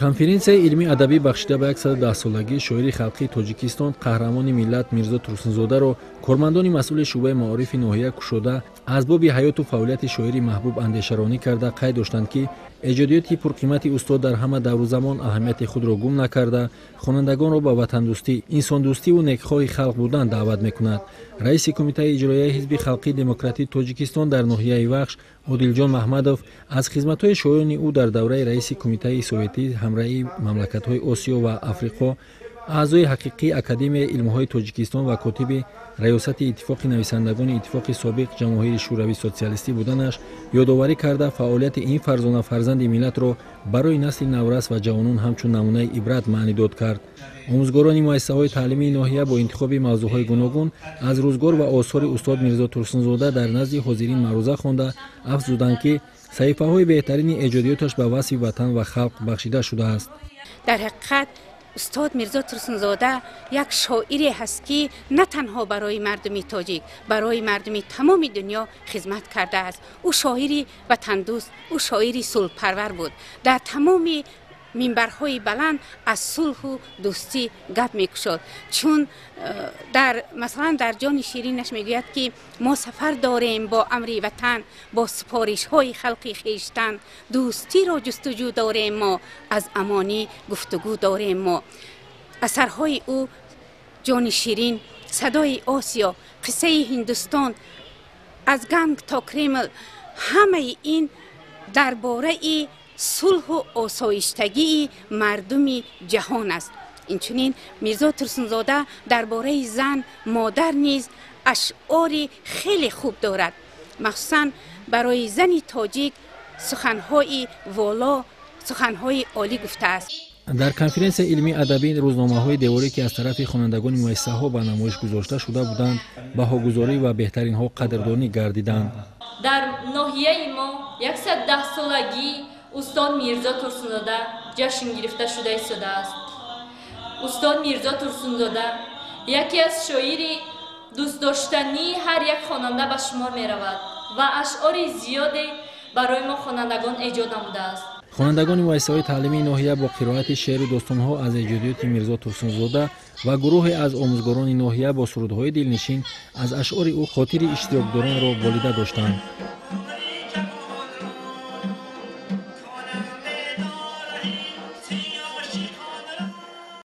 конференсияи илмӣ адабӣ бахшида ба 110 солагии шоири халқии Тоҷикистон қаҳрамони миллат Мирзо Турсунзодаро кормандони масъули шуъбаи маорифи ноҳия кушода аз боби ҳаёту фаъолияти шоири маҳбуб андешаронӣ карда қайд доштанд, ки эҷодиёти пурқимати устод дар ҳама давру замон аҳамияти худро гум накарда, хонандагонро ба ватандӯстӣ, инсондӯстиву некхоҳи халқ будан даъват мекунад. раиси кумитаи иҷроияи ҳизби халқии демократии Тоҷикистон дар ноҳияи Вахш Одилҷон Маҳмадов аз хизматҳои шоёни ӯ дар давраи раиси кумитаи советӣ ҳамраи мамлакатҳои Осиё ва Африқо, аъзои ҳақиқии Академияи илмҳои Тоҷикистон ва котиби раёсати иттифоқи нависандагони иттифоқи собиқ ҷамоҳири шӯравии социалистӣ буданаш ёдоварӣ карда, фаъолияти ин фарзона фарзанди миллатро барои насли наврас ва ҷавонон ҳамчун намунаи ибрат маънӣ дод кард. омӯзгорони муассисаҳои таълимии ноҳия бо интихоби мавзӯъҳои гуногун аз рӯзгор ва осори устод Мирзо Турсунзода дар назди ҳозирин маъруза хонда, афзуданд, ки саҳифаҳои беҳтарини эҷодиёташ ба васфи ватан ва халқ бахшида шудааст. дар ҳақиқат устод Мирзо Турсунзода як шоире ҳаст, ки на танҳо барои мардуми тоҷик, барои мардуми тамоми дунё хизмат кардааст. ӯ шоири ватандӯст, ӯ шоири сулҳпарвар буд. дар тамоми минбарҳои баланд аз сулҳу дӯстӣ гап мекушод. чун масалан дар ҷони ширинаш мегӯяд, ки мо сафар дорем бо амри ватан, бо супоришҳои халқи хештан, дӯстиро ҷустуҷӯ дорем мо, аз амонӣ гуфтугӯ дорем мо. асарҳои ӯ ҷони ширин, садои Осиё, қиссаи Ҳиндустон, аз Ганг то Кремл, ҳамаи ин дар бораи сулҳу осоиштагии мардуми ҷаҳон аст. инчунин Мирзо Турсунзода дар бораи зан, модар низ ашъори хеле хуб дорад. махсусан барои зани тоҷик суханҳои воло, суханҳои олӣ гуфтааст. дар конференсияи илмии адабӣ рӯзномаҳои деворӣ, ки аз тарафи хонандагони муассисаҳо ба намоиш гузошта шуда буданд, баҳогузорӣ ва беҳтаринҳо қадрдонӣ гардиданд. дар ноҳияи мо 110 солагии устод Мирзо Турсунзода ҷашн гирифта шуда истодааст. устод Мирзо Турсунзода яке аз шоири дӯстдоштании ҳар як хонанда ба шумор меравад ва ашъори зиёде барои мо хонандагон эҷод намудааст. хонандагони муассисаҳои таълимии ноҳия бо қироати шеъру достонҳо аз эҷодиёти Мирзо Турсунзода ва гурӯҳе аз омӯзгорони ноҳия бо сурудҳои дилнишин аз ашъори ӯ хотири иштирокдоронро болида доштанд.